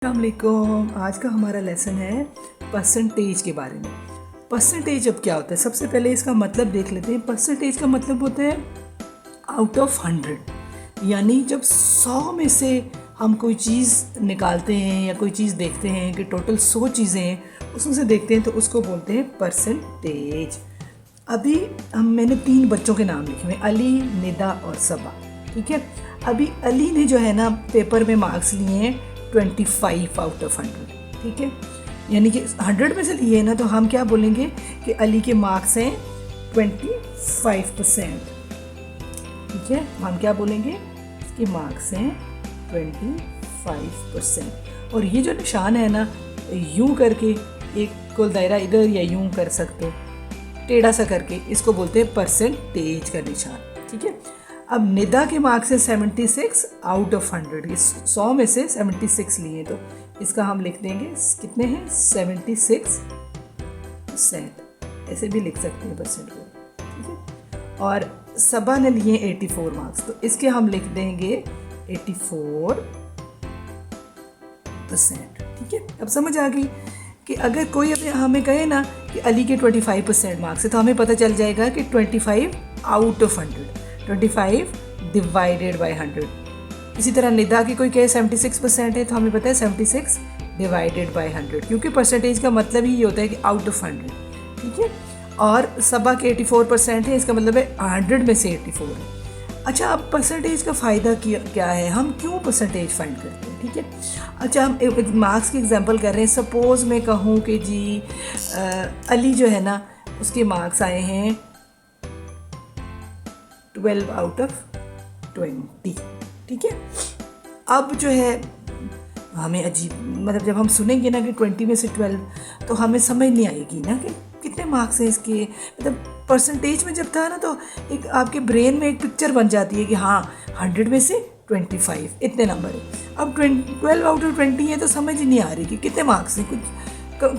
अस्सलामुअलैकुम। आज का हमारा लेसन है परसेंटेज के बारे में। परसेंटेज अब क्या होता है, सबसे पहले इसका मतलब देख लेते हैं। परसेंटेज का मतलब होता है आउट ऑफ 100, यानी जब 100 में से हम कोई चीज़ निकालते हैं या कोई चीज़ देखते हैं कि टोटल 100 चीज़ें हैं, उसमें से देखते हैं तो उसको बोलते हैं परसेंटेज। अभी मैंने 3 बच्चों के नाम लिखे हुए, अली, निदा और सबा। ठीक है, अभी अली ने जो है ना पेपर में मार्क्स लिए हैं 25 आउट ऑफ 100। ठीक है, यानी कि 100 में से लिए ना, तो हम क्या बोलेंगे कि अली के मार्क्स हैं 25%। ठीक है, हम क्या बोलेंगे, इसके मार्क्स हैं 25%। और ये जो निशान है ना, यूं करके एक गोल दायरा इधर या यूं कर सकते हो, टेढ़ा सा करके, इसको बोलते हैं परसेंटेज का निशान। ठीक है, अब निदा के मार्क्स है 76 आउट ऑफ 100। 100 में से 76 लिए, तो इसका हम लिख देंगे कितने हैं, 76%। ऐसे भी लिख सकते हैं परसेंट को। ठीक है, और सबा ने लिए 84 मार्क्स, तो इसके हम लिख देंगे 84%। ठीक है, अब समझ आ गई कि अगर कोई अभी हमें कहे ना कि अली के 25% मार्क्स है, तो हमें पता चल जाएगा कि 25 आउट ऑफ 100, 25 डिवाइडेड बाई 100। इसी तरह निदा की कोई कहे 76% है, तो हमें पता है 76 डिवाइडेड बाई 100, क्योंकि परसेंटेज का मतलब ही ये होता है कि आउट ऑफ 100। ठीक है, और सबा के 84% है, इसका मतलब है 100 में से 84 है। अच्छा, अब परसेंटेज का फ़ायदा क्या है, हम क्यों परसेंटेज फाइंड करते हैं। ठीक है, अच्छा, हम एक मार्क्स की एग्जांपल कर रहे हैं। सपोज़ मैं कहूँ कि जी अली जो है ना, उसके मार्क्स आए हैं 12 आउट ऑफ 20। ठीक है, अब जो है हमें अजीब, मतलब जब हम सुनेंगे ना कि 20 में से 12, तो हमें समझ नहीं आएगी ना कि कितने मार्क्स हैं इसके। मतलब परसेंटेज में जब था ना, तो एक आपके ब्रेन में एक पिक्चर बन जाती है कि हाँ 100 में से 25 इतने नंबर है। अब 12 आउट ऑफ 20 है, तो समझ ही नहीं आ रही कि कितने मार्क्स हैं, कुछ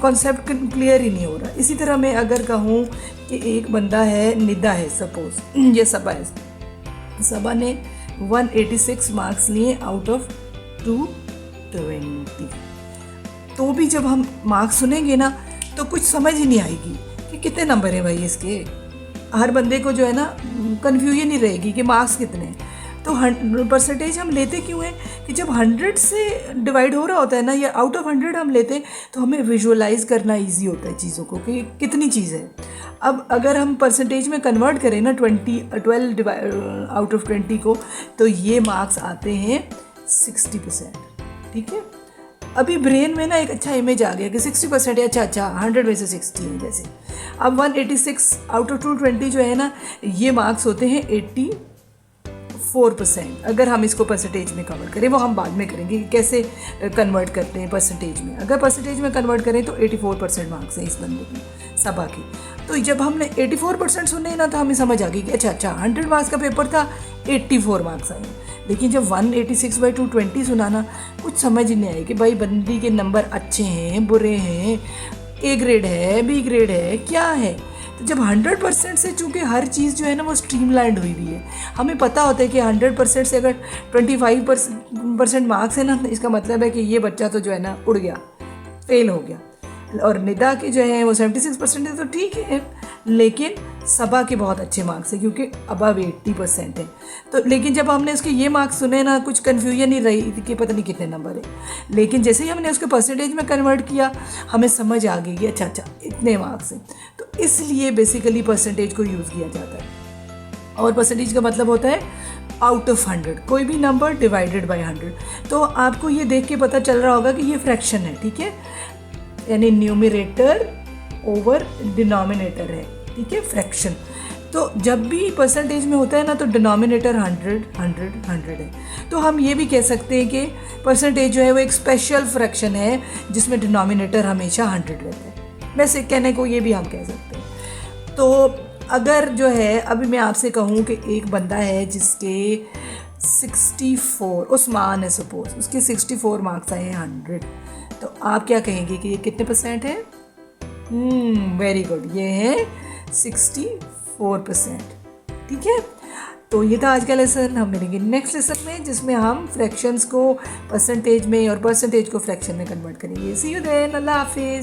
कॉन्सेप्ट क्लियर ही नहीं हो रहा। इसी तरह मैं अगर कहूँ कि एक बंदा है, निदा है सपोज, ये सबा है, सबा ने 186 मार्क्स लिए आउट ऑफ 220, तो भी जब हम मार्क्स सुनेंगे ना, तो कुछ समझ ही नहीं आएगी कि कितने नंबर हैं भाई इसके। हर बंदे को जो है ना कन्फ्यूजन ही रहेगी कि मार्क्स कितने हैं। तो परसेंटेज हम लेते क्यों हैं कि जब 100 से डिवाइड हो रहा होता है ना, या आउट ऑफ 100 हम लेते हैं, तो हमें विजुअलाइज करना इजी होता है चीज़ों को कि कितनी चीज़ है। अब अगर हम परसेंटेज में कन्वर्ट करें ना 12 आउट ऑफ 20 को, तो ये मार्क्स आते हैं 60%। ठीक है, अभी ब्रेन में ना एक अच्छा इमेज आ गया कि 60% है, अच्छा 100 में से 60 है जैसे। अब 186 आउट ऑफ 220 जो है ना, ये मार्क्स होते हैं 84%। अगर हम इसको परसेंटेज में कन्वर्ट करें, वो हम बाद में करेंगे कि कैसे कन्वर्ट करते हैं परसेंटेज में। अगर परसेंटेज में कन्वर्ट करें तो 84% मार्क्स हैं इस बंदे में, सबा की। तो जब हमने 84% सुने ना, तो हमें समझ आ गई कि अच्छा 100 मार्क्स का पेपर था, 84 मार्क्स आए। लेकिन जब 186/220 सुना ना, कुछ समझ ही नहीं आई कि भाई बंदी के नंबर अच्छे हैं, बुरे हैं, ए ग्रेड है, बी ग्रेड है, क्या है। तो जब 100% से, चूँकि हर चीज़ जो है ना वो स्ट्रीमलाइंड हुई हुई है, हमें पता होता है कि 100% से अगर 25% मार्क्स है ना, इसका मतलब है कि ये बच्चा तो जो है ना उड़ गया, फेल हो गया। और निदा के जो है वो 76% है, तो ठीक है, लेकिन सबा के बहुत अच्छे मार्क्स हैं क्योंकि अबव 80% है। तो लेकिन जब हमने उसके ये मार्क्स सुने ना, कुछ कन्फ्यूजन ही रही थी कि पता नहीं कितने नंबर है। लेकिन जैसे ही हमने उसको परसेंटेज में कन्वर्ट किया, हमें समझ आ गई कि अच्छा इतने मार्क्स हैं। तो इसलिए बेसिकली परसेंटेज को यूज़ किया जाता है। और परसेंटेज का मतलब होता है आउट ऑफ 100, कोई भी नंबर डिवाइडेड बाई 100। तो आपको ये देख के पता चल रहा होगा कि ये फ्रैक्शन है। ठीक है, यानी न्यूमरेटर ओवर डिनोमिनेटर है। ठीक है, फ्रैक्शन। तो जब भी परसेंटेज में होता है ना, तो डिनोमिनेटर 100 है। तो हम ये भी कह सकते हैं कि परसेंटेज जो है वो एक स्पेशल फ्रैक्शन है जिसमें डिनोमिनेटर हमेशा 100 रहता है। वैसे कहने को ये भी हम कह सकते हैं। तो अगर जो है, अभी मैं आपसे कहूँ कि एक बंदा है जिसके 64, उस्मान है सपोज, उसके 64 मार्क्स आए हैं 100, तो आप क्या कहेंगे कि ये कितने परसेंट है। वेरी गुड, ये है 64%। ठीक है, तो ये था आज का लेसन। हम मिलेंगे नेक्स्ट लेसन में जिसमें हम फ्रैक्शंस को परसेंटेज में और परसेंटेज को फ्रैक्शन में कन्वर्ट करेंगे। सी यू देन, अल्लाह हाफिज़।